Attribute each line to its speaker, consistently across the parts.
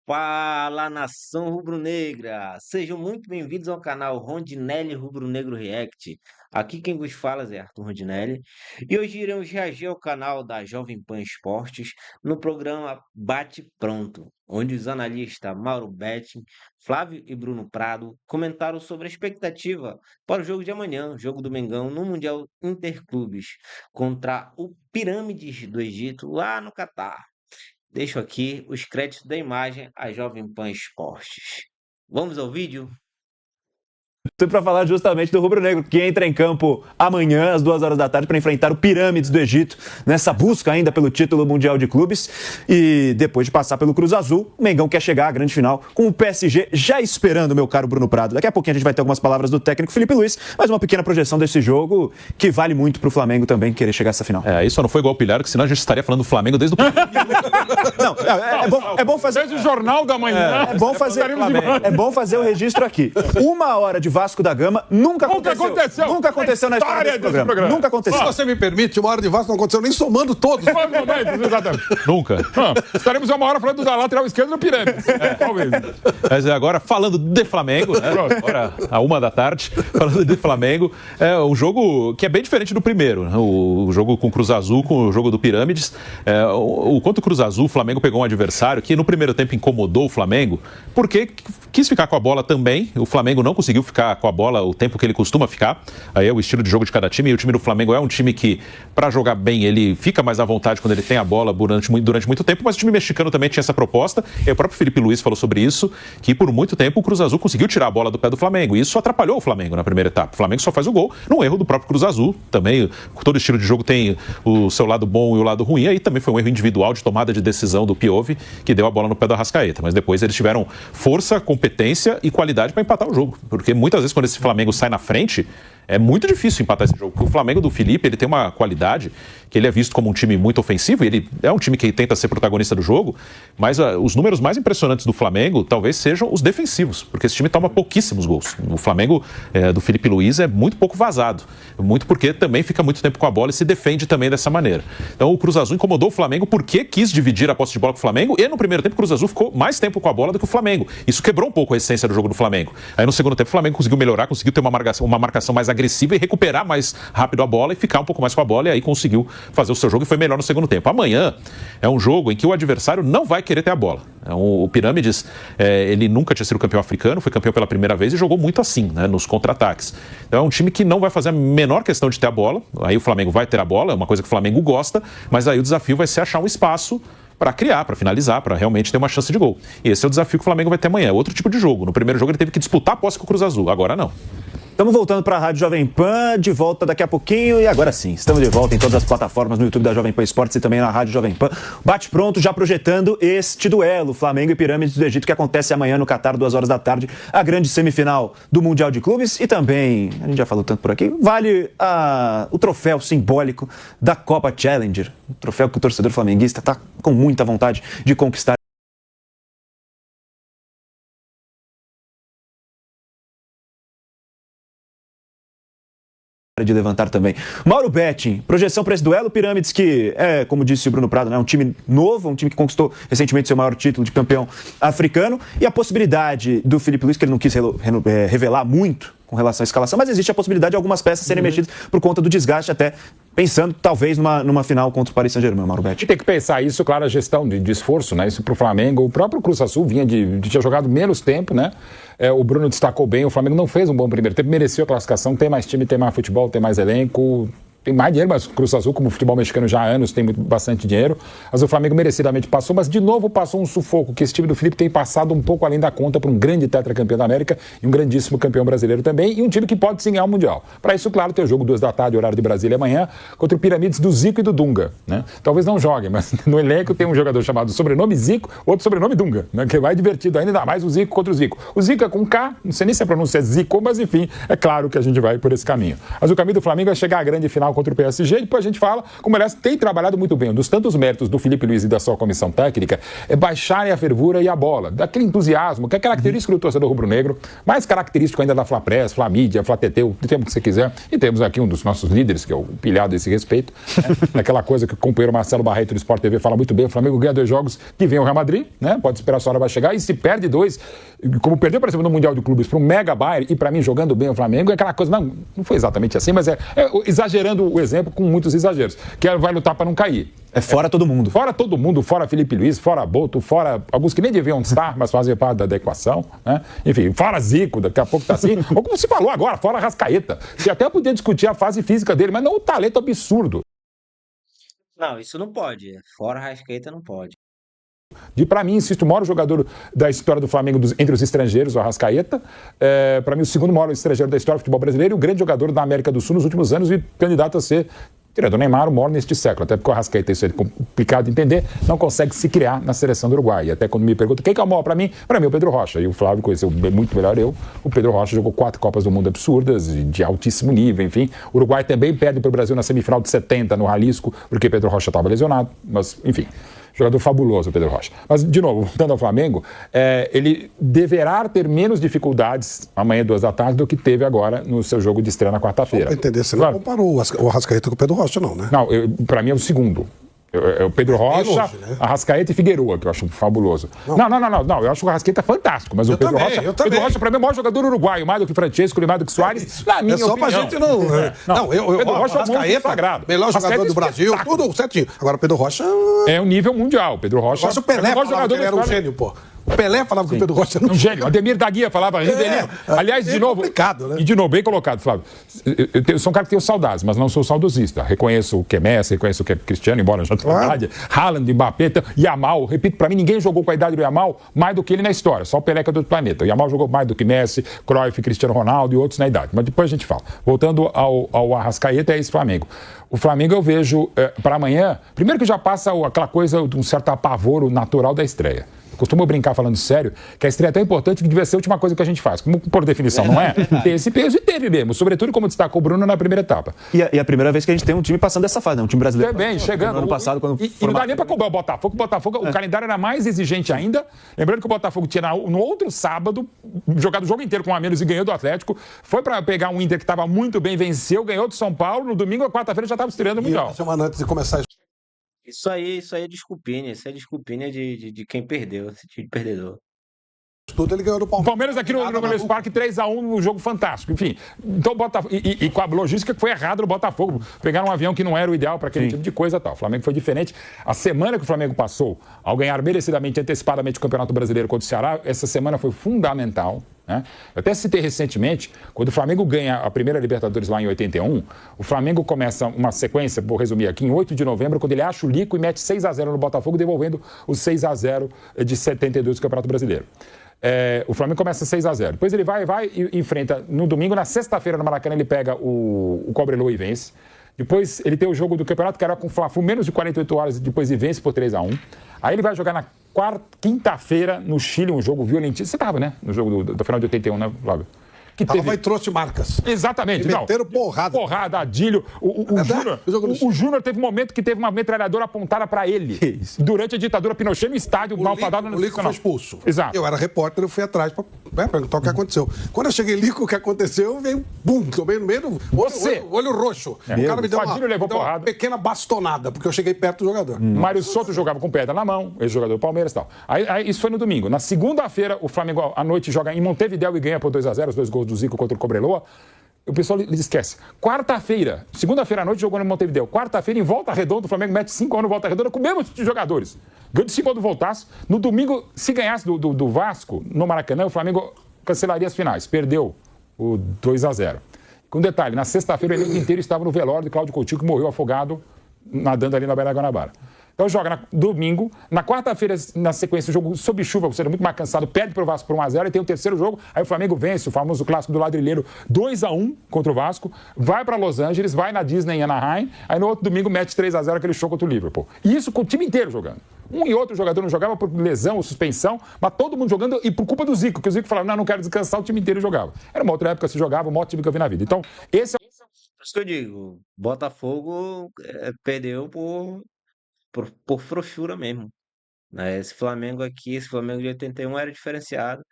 Speaker 1: Fala, nação rubro-negra! Sejam muito bem-vindos ao canal Rondinelli Rubro Negro React. Aqui quem vos fala é Arthur Rondinelli e hoje iremos reagir ao canal da Jovem Pan Esportes no programa Bate Pronto, onde os analistas Mauro Betting, Flávio e Bruno Prado comentaram sobre a expectativa para o jogo de amanhã, jogo do Mengão no Mundial Interclubes, contra o Pirâmides do Egito lá no Catar. Deixo aqui os créditos da imagem à Jovem Pan Esportes. Vamos ao vídeo?
Speaker 2: Para falar justamente do Rubro Negro, que entra em campo amanhã, às 2 horas da tarde, para enfrentar o Pirâmides do Egito, nessa busca ainda pelo título mundial de clubes. E depois de passar pelo Cruz Azul, o Mengão quer chegar à grande final, com o PSG já esperando, meu caro Bruno Prado. Daqui a pouquinho a gente vai ter algumas palavras do técnico Felipe Luiz, mas uma pequena projeção desse jogo, que vale muito para o Flamengo também querer chegar a essa final.
Speaker 3: Isso só não foi igual o Pilhar, que senão a gente estaria falando do Flamengo desde o
Speaker 2: Não, é bom fazer...
Speaker 4: Desde o Jornal da Manhã.
Speaker 2: É bom fazer o registro aqui. 1 hora de Vasco da Gama nunca aconteceu na história desse programa. Nunca aconteceu.
Speaker 5: Se você me permite, 1 hora de Vasco não aconteceu nem somando todos.
Speaker 4: Exatamente.
Speaker 3: Nunca.
Speaker 4: Estaremos 1 hora falando da lateral esquerda do Pirâmides. Talvez.
Speaker 3: Mas agora, falando de Flamengo, né? Agora, à 1 da tarde, falando de Flamengo, é um jogo que é bem diferente do primeiro, né? O jogo com o Cruz Azul, com o jogo do Pirâmides. Contra o Cruz Azul, o Flamengo pegou um adversário que no primeiro tempo incomodou o Flamengo, porque quis ficar com a bola também. O Flamengo não conseguiu ficar com a bola o tempo que ele costuma ficar. Aí é o estilo de jogo de cada time, e o time do Flamengo é um time que, para jogar bem, ele fica mais à vontade quando ele tem a bola durante muito tempo, mas o time mexicano também tinha essa proposta, e o próprio Felipe Luiz falou sobre isso, que por muito tempo o Cruz Azul conseguiu tirar a bola do pé do Flamengo, e isso atrapalhou o Flamengo na primeira etapa. O Flamengo só faz o gol num erro do próprio Cruz Azul, também todo estilo de jogo tem o seu lado bom e o lado ruim, aí também foi um erro individual de tomada de decisão do Piovvi, que deu a bola no pé do Arrascaeta, mas depois eles tiveram força, competência e qualidade para empatar o jogo, porque muitas vezes quando esse Flamengo sai na frente, é muito difícil empatar esse jogo, porque o Flamengo do Felipe, ele tem uma qualidade que ele é visto como um time muito ofensivo, ele é um time que tenta ser protagonista do jogo, mas os números mais impressionantes do Flamengo talvez sejam os defensivos, porque esse time toma pouquíssimos gols. O Flamengo do Felipe Luiz é muito pouco vazado, muito porque também fica muito tempo com a bola e se defende também dessa maneira. Então o Cruz Azul incomodou o Flamengo porque quis dividir a posse de bola com o Flamengo, e no primeiro tempo o Cruz Azul ficou mais tempo com a bola do que o Flamengo. Isso quebrou um pouco a essência do jogo do Flamengo. Aí no segundo tempo o Flamengo conseguiu melhorar, conseguiu ter uma marcação mais agressiva e recuperar mais rápido a bola e ficar um pouco mais com a bola, e aí conseguiu fazer o seu jogo e foi melhor no segundo tempo. Amanhã é um jogo em que o adversário não vai querer ter a bola. O Pirâmides, ele nunca tinha sido campeão africano, foi campeão pela primeira vez e jogou muito assim, né, nos contra-ataques. Então é um time que não vai fazer a menor questão de ter a bola, aí o Flamengo vai ter a bola, é uma coisa que o Flamengo gosta, mas aí o desafio vai ser achar um espaço para criar, para finalizar, para realmente ter uma chance de gol. E esse é o desafio que o Flamengo vai ter amanhã. É outro tipo de jogo. No primeiro jogo ele teve que disputar a posse com o Cruz Azul, agora não.
Speaker 2: Estamos voltando para a Rádio Jovem Pan, de volta daqui a pouquinho, e agora sim, estamos de volta em todas as plataformas, no YouTube da Jovem Pan Esportes e também na Rádio Jovem Pan. Bate pronto, já projetando este duelo, Flamengo e Pirâmides do Egito, que acontece amanhã no Catar, 2 horas da tarde, a grande semifinal do Mundial de Clubes, e também, a gente já falou tanto por aqui, vale o troféu simbólico da Copa Challenger, um troféu que o torcedor flamenguista está com muita vontade de conquistar. De levantar também. Mauro Betting, projeção para esse duelo, Pirâmides, que é, como disse o Bruno Prado, né, um time novo, um time que conquistou recentemente seu maior título de campeão africano, e a possibilidade do Felipe Luiz, que ele não quis revelar muito com relação à escalação, mas existe a possibilidade de algumas peças serem mexidas por conta do desgaste, até pensando talvez numa final contra o Paris Saint-Germain, Mauro Betting.
Speaker 4: Tem que pensar isso, claro, a gestão de esforço, né? Isso para o Flamengo. O próprio Cruz Azul vinha de ter jogado menos tempo, né? O Bruno destacou bem, o Flamengo não fez um bom primeiro tempo, mereceu a classificação, tem mais time, tem mais futebol, tem mais elenco, tem mais dinheiro, mas o Cruz Azul, como o futebol mexicano já há anos, tem bastante dinheiro. Mas o Flamengo merecidamente passou, mas de novo passou um sufoco, que esse time do Felipe tem passado um pouco além da conta para um grande tetracampeão da América e um grandíssimo campeão brasileiro também, e um time que pode sim ganhar o Mundial. Para isso, claro, tem o jogo 2 da tarde, horário de Brasília amanhã, contra o Pirâmides do Zico e do Dunga, né? Talvez não joguem, mas no elenco tem um jogador chamado sobrenome Zico, outro sobrenome Dunga, né? Que vai divertido ainda mais o Zico contra o Zico. O Zico é com K, não sei nem se a pronúncia é Zico, mas enfim, é claro que a gente vai por esse caminho. Mas o caminho do Flamengo é chegar à grande final semifinal contra o PSG, e depois a gente fala como, aliás, tem trabalhado muito bem. Um dos tantos méritos do Felipe Luiz e da sua comissão técnica é baixarem a fervura e a bola, daquele entusiasmo, que é característico do torcedor rubro-negro, mais característico ainda da Fla-Press, Fla-Mídia, Fla-TT, o tempo que você quiser. E temos aqui um dos nossos líderes, que é o pilhado desse respeito, né? Aquela coisa que o companheiro Marcelo Barreto do Sport TV fala muito bem: o Flamengo ganha 2 jogos, que vem o Real Madrid, né? Pode esperar, a sua hora vai chegar, e se perde 2, como perdeu, por exemplo, no Mundial de Clubes para um mega Bayern, e para mim, jogando bem o Flamengo, é aquela coisa, não foi exatamente assim, mas é exagerando o exemplo com muitos exageros, que vai lutar para não cair.
Speaker 2: É fora todo mundo.
Speaker 4: Fora todo mundo, fora Felipe Luiz, fora Boto, fora alguns que nem deviam estar, mas fazem parte da equação, né? Enfim, fora Zico, daqui a pouco tá assim. Ou como se falou agora, fora Arrascaeta. Você até podia discutir a fase física dele, mas não o talento absurdo.
Speaker 1: Não, isso não pode. Fora Arrascaeta não pode.
Speaker 4: Para mim, insisto, o maior jogador da história do Flamengo entre os estrangeiros, o Arrascaeta. Para mim, o segundo maior estrangeiro da história do futebol brasileiro e o grande jogador da América do Sul nos últimos anos e candidato a ser, tirando o Neymar, o maior neste século. Até porque o Arrascaeta, isso é complicado de entender, não consegue se criar na seleção do Uruguai. E até quando me perguntam quem que é o maior para mim o Pedro Rocha. E o Flávio conheceu muito melhor eu. O Pedro Rocha jogou 4 Copas do Mundo absurdas, de altíssimo nível, enfim. O Uruguai também perde para o Brasil na semifinal de 70 no Jalisco, porque Pedro Rocha estava lesionado. Mas, enfim, jogador fabuloso, o Pedro Rocha. Mas, de novo, voltando ao Flamengo, ele deverá ter menos dificuldades amanhã, 2 da tarde, do que teve agora no seu jogo de estreia na quarta-feira.
Speaker 5: Para entender, você não comparou o Arrascaeta com o Pedro Rocha, não, né?
Speaker 4: Não, para mim é o segundo. É o Pedro Rocha, longe, né? Arrascaeta e Figueroa, que eu acho fabuloso. Não, eu acho o Arrascaeta fantástico, mas o Pedro Rocha, para mim, é o maior jogador uruguaio, mais do que Francesco, mais do que Soares, na minha opinião.
Speaker 5: Pra gente não... Pedro Rocha é o monstro sagrado. Melhor jogador do Brasil, tudo certinho. Agora, o Pedro Rocha...
Speaker 4: É um nível mundial. Pedro Rocha...
Speaker 5: O Pelé falava que ele era um gênio, pô. O Pelé falava que o Pedro Rocha era
Speaker 4: um gênio. Ademir da Guia falava. Aliás, de novo.
Speaker 5: Complicado, né?
Speaker 4: E de novo, bem colocado, Flávio. Eu sou um cara que tenho saudades, mas não sou saudosista. Reconheço o que é Messi, reconheço o que é Cristiano, embora já tenha idade. Haaland, Mbappé, Yamal. Repito, para mim, ninguém jogou com a idade do Yamal mais do que ele na história. Só o Pelé que é do outro planeta. O Yamal jogou mais do que Messi, Cruyff, Cristiano Ronaldo e outros na idade. Mas depois a gente fala. Voltando ao Arrascaeta, é esse Flamengo. O Flamengo eu vejo para amanhã. Primeiro que já passa aquela coisa de um certo apavoro natural da estreia. Costumo brincar falando sério, que a estreia é tão importante que devia ser a última coisa que a gente faz. Como por definição, não é? Tem esse peso e teve mesmo. Sobretudo como destacou o Bruno na primeira etapa.
Speaker 2: E a primeira vez que a gente tem um time passando dessa fase, né? Um time brasileiro.
Speaker 4: Também, chegando.
Speaker 2: No ano passado, quando
Speaker 4: e não dá nem para cobrar o Botafogo. O calendário era mais exigente ainda. Lembrando que o Botafogo tinha no outro sábado jogado o jogo inteiro com um a menos e ganhou do Atlético. Foi para pegar um Inter que estava muito bem, venceu, ganhou do São Paulo. No domingo, quarta-feira, já estava estreando o Mundial.
Speaker 5: Uma semana antes de começar
Speaker 1: Isso aí é desculpinha. Isso é desculpinha de quem perdeu, de perdedor.
Speaker 5: tudo, ele ganhou do
Speaker 4: Palmeiras. O Palmeiras aqui no Nunes Parque 3-1 no jogo fantástico. Enfim, então Botafogo, e com a logística que foi errada no Botafogo. Pegaram um avião que não era o ideal para aquele tipo de coisa e tal. O Flamengo foi diferente. A semana que o Flamengo passou, ao ganhar merecidamente, antecipadamente o Campeonato Brasileiro contra o Ceará, essa semana foi fundamental. Né? Eu até citei recentemente, quando o Flamengo ganha a primeira Libertadores lá em 81, o Flamengo começa uma sequência, vou resumir aqui, em 8 de novembro, quando ele acha o Lico e mete 6-0 no Botafogo, devolvendo os 6-0 de 72 do Campeonato Brasileiro. O Flamengo começa 6-0. Depois ele vai e enfrenta no domingo. Na sexta-feira, no Maracanã, ele pega o Cobreloa e vence. Depois ele tem o jogo do campeonato, que era com o Fla-Flu, menos de 48 horas, depois e vence por 3-1. Aí ele vai jogar na quinta-feira no Chile, um jogo violentíssimo. Você estava, né? No jogo do final de 81, né, Flávio? Que
Speaker 5: teve... trouxe marcas.
Speaker 4: Exatamente.
Speaker 5: E meteram porrada.
Speaker 4: Porrada, Adílio. O Júnior teve um momento que teve uma metralhadora apontada para ele. Durante a ditadura Pinochet no estádio, malfadado no
Speaker 5: O Lico foi expulso.
Speaker 4: Exato.
Speaker 5: Eu era repórter, eu fui atrás para perguntar o que aconteceu. Quando eu cheguei Lico, o que aconteceu, veio, bum, tomei no meio do olho roxo. O cara me deu uma pequena bastonada, porque eu cheguei perto do jogador.
Speaker 4: Mário Souto jogava com pedra na mão, ex-jogador do Palmeiras e tal. Aí isso foi no domingo. Na segunda-feira, o Flamengo à noite joga em Montevidéu e ganha por 2-0, os 2 gols do Zico contra o Cobreloa. O pessoal esquece. Quarta-feira, segunda-feira à noite, jogou no Montevidéu. Quarta-feira, em Volta Redonda, o Flamengo mete 5-1 no Volta Redonda com o mesmo de jogadores. Ganhou de 5 do Voltaço. No domingo, se ganhasse do Vasco, no Maracanã, o Flamengo cancelaria as finais. Perdeu o 2-0. Com detalhe, na sexta-feira, o elenco inteiro estava no velório de Cláudio Coutinho, que morreu afogado, nadando ali na Beira da Guanabara. Então joga domingo, na quarta-feira, na sequência, o jogo sob chuva, você é muito mais cansado, perde para o Vasco por 1-0, e tem o terceiro jogo, aí o Flamengo vence, o famoso clássico do ladrilheiro, 2-1 contra o Vasco, vai para Los Angeles, vai na Disney em Anaheim, aí no outro domingo mete 3-0 aquele show contra o Liverpool. E isso com o time inteiro jogando. Um e outro jogador não jogava por lesão ou suspensão, mas todo mundo jogando e por culpa do Zico, que o Zico falava, não quero descansar, o time inteiro jogava. Era uma outra época que se jogava, o maior time que eu vi na vida. Então, esse é
Speaker 1: Por isso que eu digo, Botafogo perdeu por frouxura mesmo, né? Esse Flamengo de 81 era diferenciado.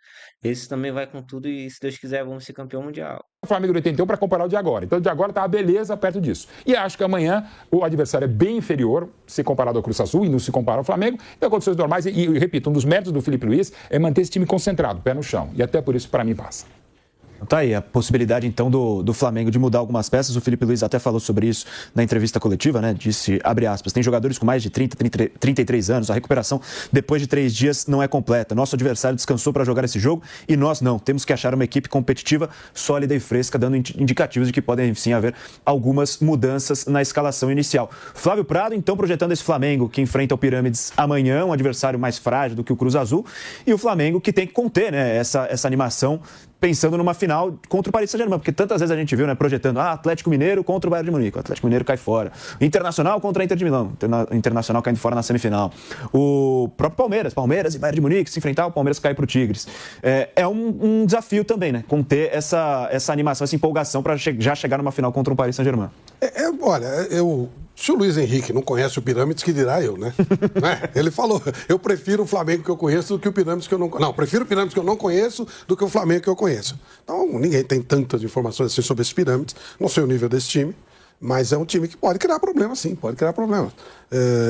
Speaker 1: Esse também vai com tudo e, se Deus quiser, vamos ser campeão mundial.
Speaker 4: O Flamengo de 81 para comparar o de agora. Então, o de agora tá uma beleza perto disso. E acho que amanhã o adversário é bem inferior, se comparado ao Cruz Azul e não se compara ao Flamengo. Então, condições normais. E repito, um dos méritos do Felipe Luiz é manter esse time concentrado, pé no chão. E até por isso, para mim, passa.
Speaker 2: Tá aí a possibilidade, então, do Flamengo de mudar algumas peças. O Felipe Luiz até falou sobre isso na entrevista coletiva, né? Disse, abre aspas, tem jogadores com mais de 33 anos. A recuperação depois de 3 dias não é completa. Nosso adversário descansou para jogar esse jogo e nós não. Temos que achar uma equipe competitiva, sólida e fresca, dando indicativos de que podem, sim, haver algumas mudanças na escalação inicial. Flávio Prado, então, projetando esse Flamengo que enfrenta o Pirâmides amanhã, um adversário mais frágil do que o Cruz Azul, e o Flamengo que tem que conter, né, essa animação, pensando numa final contra o Paris Saint-Germain, porque tantas vezes a gente viu, né, projetando Atlético Mineiro contra o Bayern de Munique, o Atlético Mineiro cai fora, Internacional contra a Inter de Milão, Internacional caindo fora na semifinal, o próprio Palmeiras e Bayern de Munique se enfrentar, o Palmeiras cai para o Tigres. É um desafio também, né, conter essa animação, essa empolgação para já chegar numa final contra o Paris Saint-Germain.
Speaker 5: Olha, se o Luiz Henrique não conhece o Pirâmides, que dirá eu, né? Ele falou, eu prefiro o Flamengo que eu conheço do que o Pirâmides que eu não conheço. Não, prefiro o Pirâmides que eu não conheço do que o Flamengo que eu conheço. Então, ninguém tem tantas informações assim sobre esse Pirâmides. Não sei o nível desse time, mas é um time que pode criar problemas, sim, pode criar problemas.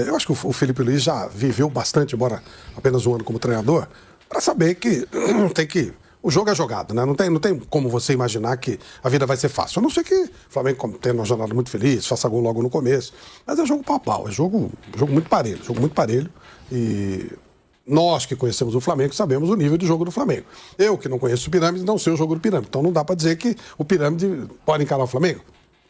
Speaker 5: Eu acho que o Felipe Luiz já viveu bastante, embora apenas um ano como treinador, para saber que tem que... O jogo é jogado, né? Não tem como você imaginar que a vida vai ser fácil. A não ser que o Flamengo tenha uma jornada muito feliz, faça gol logo no começo. Mas é jogo pau-pau, é jogo muito parelho. E nós que conhecemos o Flamengo sabemos o nível de jogo do Flamengo. Eu, que não conheço o Pirâmide, não sei o jogo do Pirâmide. Então não dá para dizer que o Pirâmide pode encarar o Flamengo.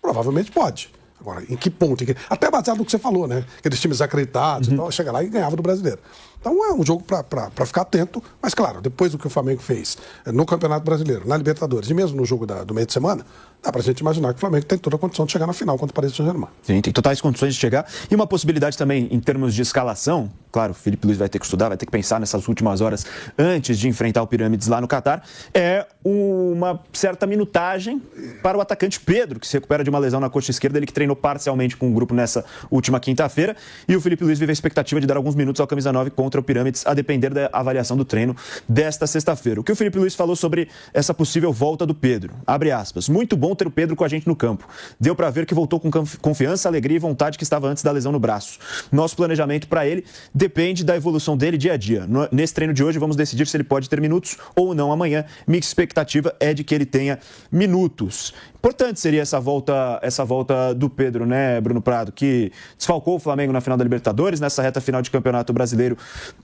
Speaker 5: Provavelmente pode. Agora, em que ponto? Até baseado no que você falou, né? Aqueles times acreditados, então chega lá e ganhava do brasileiro. Então é um jogo para ficar atento, mas claro, depois do que o Flamengo fez no Campeonato Brasileiro, na Libertadores e mesmo no jogo do meio de semana, dá pra gente imaginar que o Flamengo tem toda a condição de chegar na final contra o Paris Saint-Germain.
Speaker 2: Sim, tem totais condições de chegar. E uma possibilidade também em termos de escalação, claro, o Felipe Luiz vai ter que estudar, vai ter que pensar nessas últimas horas antes de enfrentar o Pirâmides lá no Catar, é uma certa minutagem para o atacante Pedro, que se recupera de uma lesão na coxa esquerda, ele que treinou parcialmente com o grupo nessa última quinta-feira, e o Felipe Luiz vive a expectativa de dar alguns minutos ao camisa 9 contra o Pirâmides, a depender da avaliação do treino desta sexta-feira. O que o Felipe Luiz falou sobre essa possível volta do Pedro? Abre aspas. Muito bom ter o Pedro com a gente no campo. Deu para ver que voltou com confiança, alegria e vontade que estava antes da lesão no braço. Nosso planejamento para ele depende da evolução dele dia a dia. Nesse treino de hoje vamos decidir se ele pode ter minutos ou não amanhã. Minha expectativa é de que ele tenha minutos. Importante seria essa volta do Pedro, né, Bruno Prado, que desfalcou o Flamengo na final da Libertadores, nessa reta final de Campeonato Brasileiro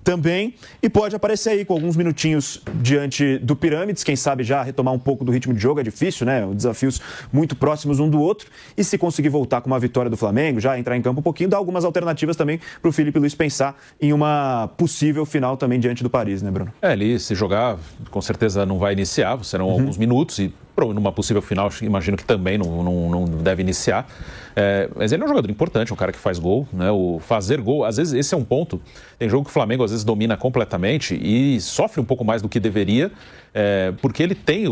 Speaker 2: também, e pode aparecer aí com alguns minutinhos diante do Pirâmides, quem sabe já retomar um pouco do ritmo de jogo, é difícil, né, desafios muito próximos um do outro, e se conseguir voltar com uma vitória do Flamengo, já entrar em campo um pouquinho, dá algumas alternativas também para o Felipe Luiz pensar em uma possível final também diante do Paris, né, Bruno?
Speaker 3: Ele se jogar, com certeza não vai iniciar, serão alguns minutos e numa possível final, imagino que também não deve iniciar. Mas ele é um jogador importante, um cara que faz gol, né? O fazer gol, às vezes esse é um ponto. Tem jogo que o Flamengo às vezes domina completamente e sofre um pouco mais do que deveria, porque ele tem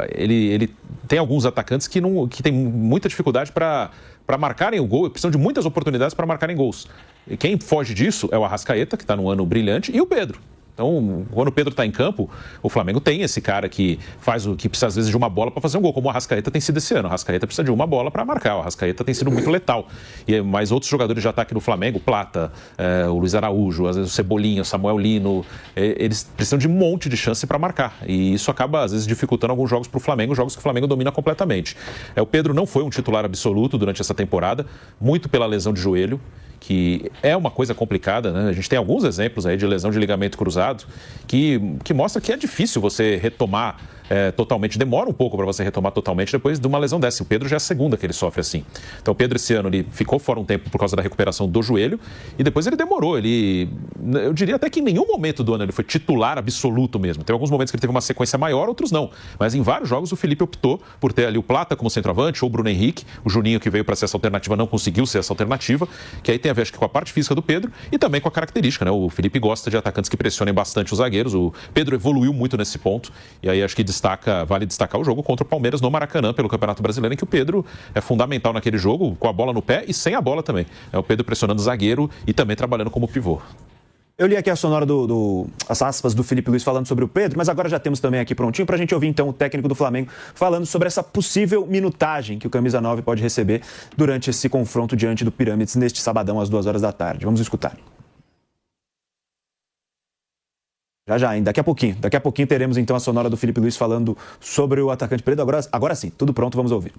Speaker 3: ele tem alguns atacantes que tem muita dificuldade para marcarem o gol, precisam de muitas oportunidades para marcarem gols. E quem foge disso é o Arrascaeta, que está num ano brilhante, e o Pedro. Então, quando o Pedro está em campo, o Flamengo tem esse cara que precisa às vezes de uma bola para fazer um gol, como o Arrascaeta tem sido esse ano. O Arrascaeta precisa de uma bola para marcar, o Arrascaeta tem sido muito letal. Mas outros jogadores de ataque do Flamengo, Plata, o Luiz Araújo, às vezes o Cebolinha, o Samuel Lino, eles precisam de um monte de chance para marcar. E isso acaba às vezes dificultando alguns jogos para o Flamengo, jogos que o Flamengo domina completamente. O Pedro não foi um titular absoluto durante essa temporada, muito pela lesão de joelho, que é uma coisa complicada, né? A gente tem alguns exemplos aí de lesão de ligamento cruzado que mostra que é difícil você retomar totalmente, demora um pouco para você retomar totalmente depois de uma lesão dessa. O Pedro já é a segunda que ele sofre assim. Então o Pedro esse ano ele ficou fora um tempo por causa da recuperação do joelho e depois ele demorou. Eu diria até que em nenhum momento do ano ele foi titular absoluto mesmo. Tem alguns momentos que ele teve uma sequência maior, outros não. Mas em vários jogos o Felipe optou por ter ali o Plata como centroavante ou o Bruno Henrique. O Juninho, que veio para ser essa alternativa, não conseguiu ser essa alternativa, que aí tem a ver acho que com a parte física do Pedro e também com a característica, né? O Felipe gosta de atacantes que pressionem bastante os zagueiros. O Pedro evoluiu muito nesse ponto e aí acho que vale destacar o jogo contra o Palmeiras no Maracanã pelo Campeonato Brasileiro, em que o Pedro é fundamental naquele jogo, com a bola no pé e sem a bola também. É o Pedro pressionando o zagueiro e também trabalhando como pivô.
Speaker 2: Eu li aqui a sonora as aspas do Felipe Luiz falando sobre o Pedro, mas agora já temos também aqui prontinho para a gente ouvir então o técnico do Flamengo falando sobre essa possível minutagem que o Camisa 9 pode receber durante esse confronto diante do Pirâmides neste sabadão às 2 horas da tarde. Vamos escutar. Já, hein? Daqui a pouquinho teremos então a sonora do Felipe Luiz falando sobre o atacante Pedro. Agora sim, tudo pronto, vamos ouvir.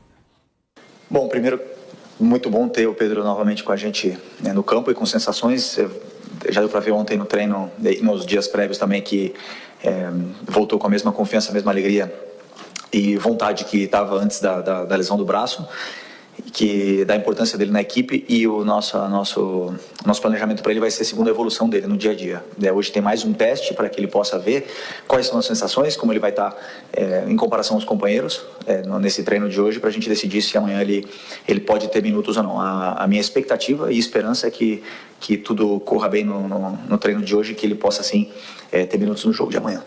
Speaker 6: Bom, primeiro, muito bom ter o Pedro novamente com a gente, né, no campo e com sensações. Já deu para ver ontem no treino e nos dias prévios também que voltou com a mesma confiança, a mesma alegria e vontade que estava antes da lesão do braço, que da importância dele na equipe, e o nosso planejamento para ele vai ser segundo a evolução dele no dia a dia. Hoje tem mais um teste para que ele possa ver quais são as sensações, como ele vai estar em comparação aos companheiros nesse treino de hoje, para a gente decidir se amanhã ele pode ter minutos ou não. A minha expectativa e esperança é que tudo corra bem no treino de hoje, que ele possa sim ter minutos no jogo de amanhã.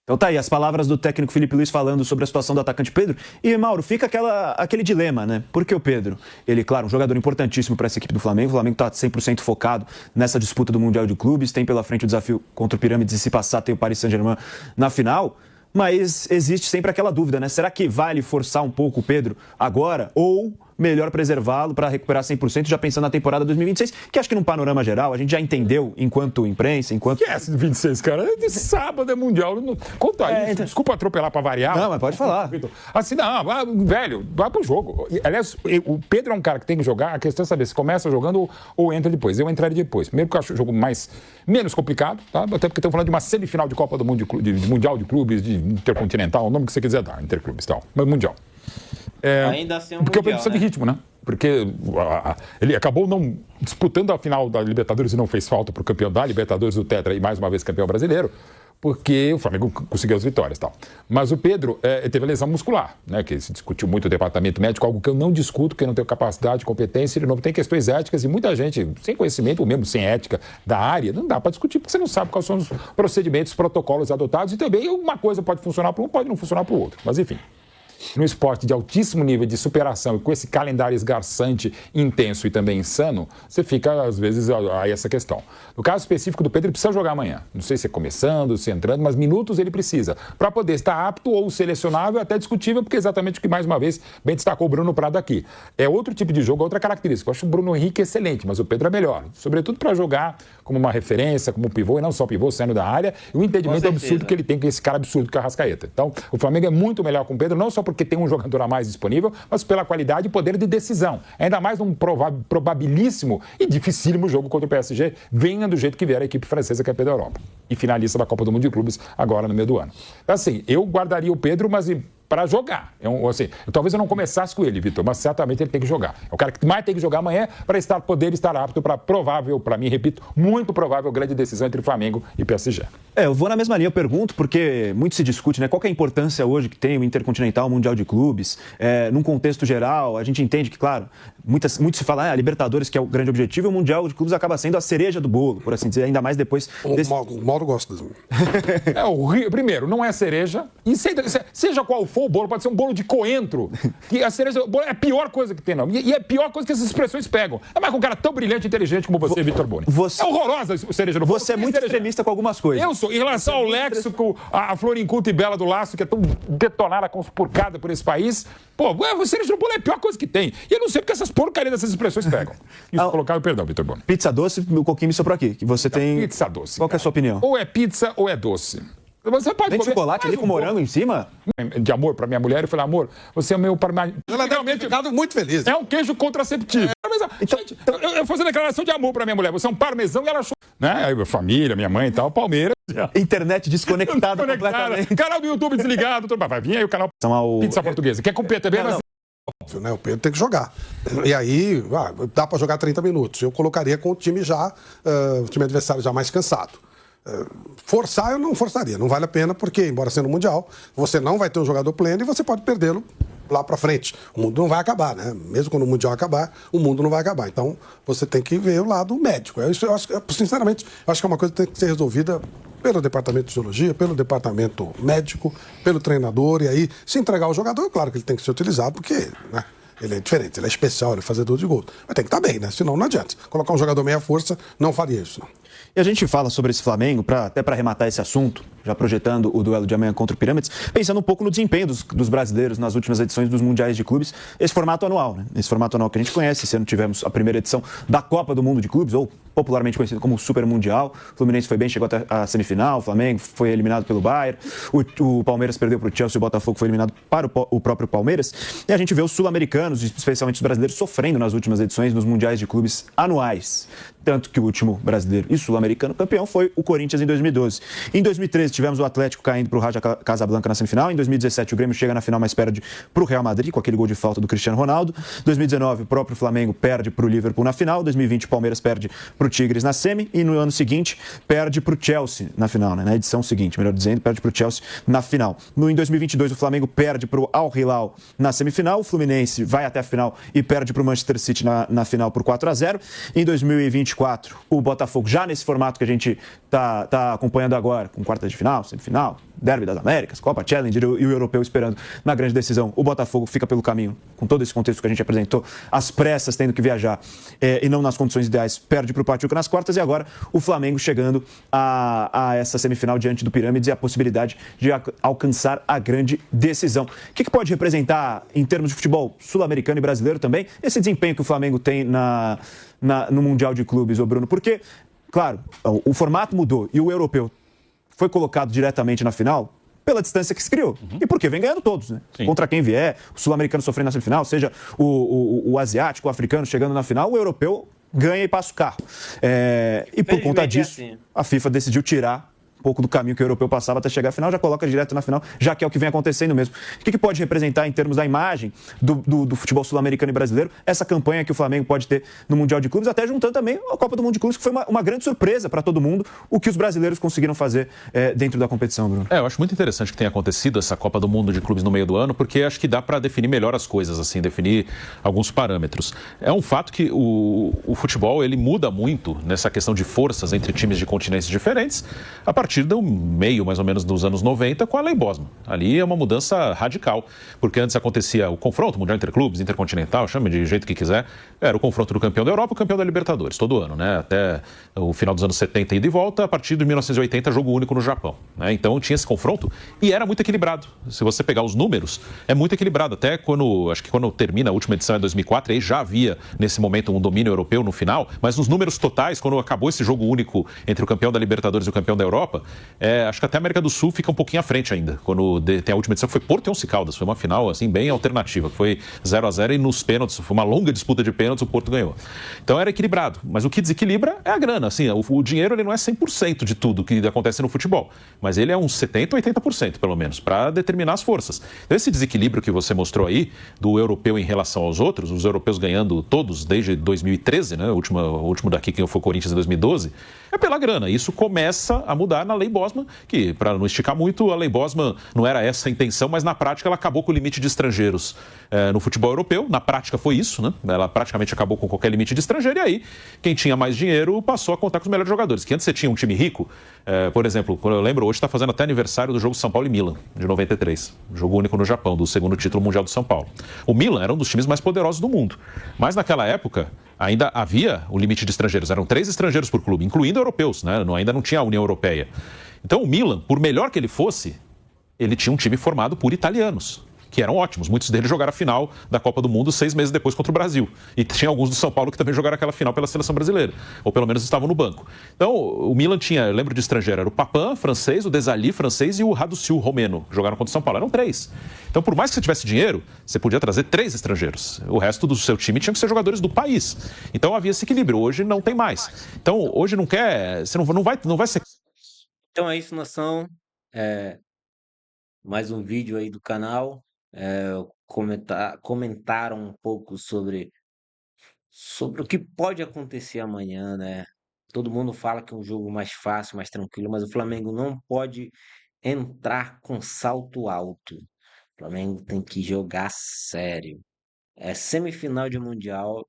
Speaker 2: Então tá aí, as palavras do técnico Felipe Luiz falando sobre a situação do atacante Pedro. E, Mauro, fica aquele dilema, né? Porque o Pedro, ele, claro, um jogador importantíssimo para essa equipe do Flamengo. O Flamengo tá 100% focado nessa disputa do Mundial de Clubes. Tem pela frente o desafio contra o Pirâmides e, se passar, tem o Paris Saint-Germain na final. Mas existe sempre aquela dúvida, né? Será que vale forçar um pouco o Pedro agora? Ou melhor preservá-lo para recuperar 100%, já pensando na temporada 2026, que acho que num panorama geral, a gente já entendeu, enquanto imprensa, enquanto...
Speaker 4: Que é esse 26, cara? É de sábado, é mundial. Conta aí,
Speaker 2: então...
Speaker 4: desculpa atropelar para variar.
Speaker 2: Não, mas pode falar.
Speaker 4: Assim, não, velho, vai pro jogo. Aliás, o Pedro é um cara que tem que jogar, a questão é saber se começa jogando ou entra depois. Eu entraria depois. Primeiro porque eu acho o jogo menos complicado, tá? Até porque estamos falando de uma semifinal de Copa do Mundo, de Mundial de Clubes, de Intercontinental, o nome que você quiser dar, Interclubes e tal, mas Mundial.
Speaker 1: Ainda assim é um
Speaker 4: porque
Speaker 1: mundial,
Speaker 4: o Pedro precisa de ritmo, né? Porque ele acabou não disputando a final da Libertadores e não fez falta para o campeão da Libertadores, o Tetra, e mais uma vez campeão brasileiro, porque o Flamengo conseguiu as vitórias e tal. Mas o Pedro teve a lesão muscular, né? Que se discutiu muito o departamento médico, algo que eu não discuto, porque eu não tenho capacidade, competência, ele não tem questões éticas, e muita gente, sem conhecimento, ou mesmo sem ética da área, não dá para discutir, porque você não sabe quais são os procedimentos, protocolos adotados, e também uma coisa pode funcionar para um, pode não funcionar para o outro. Mas enfim. No esporte de altíssimo nível de superação e com esse calendário esgarçante, intenso e também insano, você fica, às vezes, a essa questão. No caso específico do Pedro, ele precisa jogar amanhã. Não sei se é começando, se é entrando, mas minutos ele precisa. Para poder estar apto ou selecionável, até discutível, porque é exatamente o que, mais uma vez, bem destacou o Bruno Prado aqui. É outro tipo de jogo, outra característica. Eu acho o Bruno Henrique excelente, mas o Pedro é melhor. Sobretudo para jogar como uma referência, como pivô, e não só pivô, saindo da área, e o entendimento absurdo que ele tem com esse cara absurdo que é o Arrascaeta. Então, o Flamengo é muito melhor com o Pedro, não só porque tem um jogador a mais disponível, mas pela qualidade e poder de decisão. Ainda mais num probabilíssimo e dificílimo jogo contra o PSG, venha do jeito que vier a equipe francesa campeã da Europa. E finalista da Copa do Mundo de Clubes agora no meio do ano. Assim, eu guardaria o Pedro, mas para jogar. Talvez eu não começasse com ele, Vitor, mas certamente ele tem que jogar. É o cara que mais tem que jogar amanhã para poder estar apto para provável, para mim, repito, muito provável grande decisão entre Flamengo e PSG.
Speaker 2: Eu vou na mesma linha, eu pergunto, porque muito se discute, né? Qual que é a importância hoje que tem o Intercontinental, o Mundial de Clubes? Num contexto geral, a gente entende que, claro, muito se fala, a Libertadores, que é o grande objetivo, e o Mundial de Clubes acaba sendo a cereja do bolo, por assim dizer, ainda mais depois...
Speaker 5: O Mauro gosta disso.
Speaker 4: Primeiro, não é cereja, e seja qual for o bolo, pode ser um bolo de coentro, que a cereja é a pior coisa que tem, não. E é a pior coisa que essas expressões pegam. É mais com um cara tão brilhante e inteligente como você, Vitor Boni. É horrorosa a cereja do bolo.
Speaker 2: Você é muito extremista com algumas coisas.
Speaker 4: Eu sou. Em relação ao léxico, a flor inculta e bela do laço, que é tão detonada, conspurcada por esse país, a cereja do bolo é a pior coisa que tem. E eu não sei porque essas porcarias dessas expressões pegam. Isso colocar, perdão, Vitor Boni.
Speaker 2: Pizza doce, o Coquinho me soprou aqui, que você tem...
Speaker 4: Pizza doce.
Speaker 2: Qual que é a sua opinião?
Speaker 4: Ou é pizza ou é doce. Você pode
Speaker 2: tem chocolate ali com morango em cima?
Speaker 4: De amor para minha mulher, eu falei, amor, você é o meu
Speaker 5: Ela deve ter ficado muito feliz.
Speaker 4: É um queijo contraceptivo. Gente, eu fazendo declaração de amor para minha mulher, você é um parmesão e ela achou, né? A família, minha mãe e tal, Palmeiras.
Speaker 2: Internet desconectada completamente.
Speaker 4: Canal do YouTube desligado, vai vir aí o canal Pizza Portuguesa. Quer cumprir também, mas...
Speaker 5: Óbvio, né? O Pedro tem que jogar. E aí, dá para jogar 30 minutos. Eu colocaria com o time o time adversário já mais cansado. Forçar eu não forçaria, não vale a pena, porque, embora sendo mundial, você não vai ter um jogador pleno e você pode perdê-lo lá pra frente. O mundo não vai acabar, né? Mesmo quando o mundial acabar, o mundo não vai acabar. Então, você tem que ver o lado médico. Sinceramente, eu acho que é uma coisa que tem que ser resolvida pelo departamento de fisiologia, pelo departamento médico, pelo treinador, e aí, se entregar o jogador, é claro que ele tem que ser utilizado, porque, né, ele é diferente, ele é especial, ele é fazedor de gol. Mas tem que estar bem, né? Senão não adianta. Colocar um jogador meia força, não faria isso, não.
Speaker 2: E a gente fala sobre esse Flamengo, até para arrematar esse assunto, já projetando o duelo de amanhã contra o Pirâmides, pensando um pouco no desempenho dos brasileiros nas últimas edições dos Mundiais de Clubes, esse formato anual, né? Esse formato anual que a gente conhece. Esse ano tivemos a primeira edição da Copa do Mundo de Clubes, ou popularmente conhecido como Super Mundial. O Fluminense foi bem, chegou até a semifinal, o Flamengo foi eliminado pelo Bayern, o Palmeiras perdeu para o Chelsea, o Botafogo foi eliminado para o próprio Palmeiras. E a gente vê os sul-americanos, especialmente os brasileiros, sofrendo nas últimas edições dos Mundiais de Clubes anuais. Tanto que o último brasileiro e sul-americano campeão foi o Corinthians em 2012. Em 2013 tivemos o Atlético caindo para o Raja Casablanca na semifinal. Em 2017 o Grêmio chega na final, mas perde para o Real Madrid com aquele gol de falta do Cristiano Ronaldo. Em 2019 o próprio Flamengo perde para o Liverpool na final. Em 2020 o Palmeiras perde para o Tigres na semi. E no ano seguinte perde para o Chelsea na final, né? Na edição seguinte, melhor dizendo, perde para o Chelsea na final. Em 2022 o Flamengo perde para o Al Hilal na semifinal. O Fluminense vai até a final e perde para o Manchester City na final por 4-0. Em 2024 o Botafogo, já nesse formato que a gente tá acompanhando agora, com quartas de final, semifinal, Derby das Américas, Copa Challenger e o europeu esperando na grande decisão, o Botafogo fica pelo caminho, com todo esse contexto que a gente apresentou, as pressas tendo que viajar e não nas condições ideais, perde para o Pachuca nas quartas, e agora o Flamengo chegando a essa semifinal diante do Pirâmides e a possibilidade de alcançar a grande decisão. O que pode representar, em termos de futebol sul-americano e brasileiro também, esse desempenho que o Flamengo tem no Mundial de Clubes, ô Bruno? Porque, claro, o formato mudou e o europeu foi colocado diretamente na final pela distância que se criou. E porque vem ganhando todos, né? Sim. Contra quem vier, o sul-americano sofrendo na semifinal, seja o asiático, o africano chegando na final, o europeu ganha e passa o carro. E por conta disso, a FIFA decidiu tirar um pouco do caminho que o europeu passava até chegar à final, já coloca direto na final, já que é o que vem acontecendo mesmo. O que pode representar em termos da imagem do futebol sul-americano e brasileiro, essa campanha que o Flamengo pode ter no Mundial de Clubes, até juntando também a Copa do Mundo de Clubes, que foi uma grande surpresa para todo mundo, o que os brasileiros conseguiram fazer dentro da competição, Bruno?
Speaker 3: Eu acho muito interessante que tenha acontecido essa Copa do Mundo de Clubes no meio do ano, porque acho que dá para definir melhor as coisas, assim, definir alguns parâmetros. É um fato que o futebol, ele muda muito nessa questão de forças entre times de continentes diferentes, a partir do meio, mais ou menos, dos anos 90, com a Lei Bosman. Ali é uma mudança radical, porque antes acontecia o confronto mundial interclubes, intercontinental, chame de jeito que quiser, era o confronto do campeão da Europa e o campeão da Libertadores, todo ano, né? Até o final dos anos 70 ida e volta, a partir de 1980, jogo único no Japão, né? Então tinha esse confronto e era muito equilibrado. Se você pegar os números, é muito equilibrado. Até acho que quando termina a última edição em 2004, aí já havia, nesse momento, um domínio europeu no final, mas nos números totais, quando acabou esse jogo único entre o campeão da Libertadores e o campeão da Europa, acho que até a América do Sul fica um pouquinho à frente ainda. Quando tem a última edição, foi Porto e Once Caldas. Foi uma final, assim, bem alternativa. Foi 0-0 e nos pênaltis, foi uma longa disputa de pênaltis, o Porto ganhou. Então era equilibrado. Mas o que desequilibra é a grana. Assim, o dinheiro ele não é 100% de tudo que acontece no futebol. Mas ele é uns 70%, 80%, pelo menos, para determinar as forças. Então esse desequilíbrio que você mostrou aí, do europeu em relação aos outros, os europeus ganhando todos desde 2013, né? O último daqui que foi o Corinthians em 2012, é pela grana. Isso começa a mudar na Lei Bosman, que, para não esticar muito, a Lei Bosman não era essa a intenção, mas na prática ela acabou com o limite de estrangeiros no futebol europeu. Na prática foi isso, né? Ela praticamente acabou com qualquer limite de estrangeiro e aí quem tinha mais dinheiro passou a contar com os melhores jogadores. Que antes você tinha um time rico, por exemplo, quando eu lembro, hoje está fazendo até aniversário do jogo São Paulo e Milan, de 93. Jogo único no Japão, do segundo título mundial do São Paulo. O Milan era um dos times mais poderosos do mundo. Mas naquela época ainda havia o limite de estrangeiros. Eram 3 estrangeiros por clube, incluindo europeus, né? Ainda não tinha a União Europeia. Então o Milan, por melhor que ele fosse, ele tinha um time formado por italianos, que eram ótimos. Muitos deles jogaram a final da Copa do Mundo 6 meses depois contra o Brasil. E tinha alguns do São Paulo que também jogaram aquela final pela seleção brasileira. Ou pelo menos estavam no banco. Então o Milan tinha, eu lembro de estrangeiro, era o Papin, francês, o Desailly, francês, e o Radussil, romeno, que jogaram contra o São Paulo. Eram 3. Então por mais que você tivesse dinheiro, você podia trazer 3 estrangeiros. O resto do seu time tinha que ser jogadores do país. Então havia esse equilíbrio. Hoje não tem mais. Então hoje não quer... Você não vai ser...
Speaker 1: Então é isso, nação. Mais um vídeo aí do canal. Comentaram um pouco sobre o que pode acontecer amanhã, né? Todo mundo fala que é um jogo mais fácil, mais tranquilo, mas o Flamengo não pode entrar com salto alto. O Flamengo tem que jogar sério. É semifinal de Mundial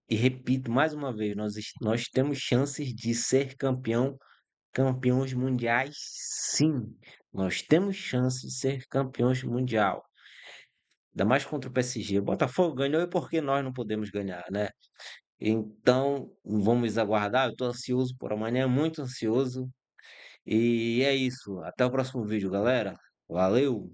Speaker 1: e repito mais uma vez, nós temos chances de ser campeão campeões mundiais, sim. Nós temos chance de ser campeões mundial. Ainda mais contra o PSG. O Botafogo ganhou e por que nós não podemos ganhar, né? Então, vamos aguardar. Eu estou ansioso por amanhã, muito ansioso. E é isso. Até o próximo vídeo, galera. Valeu!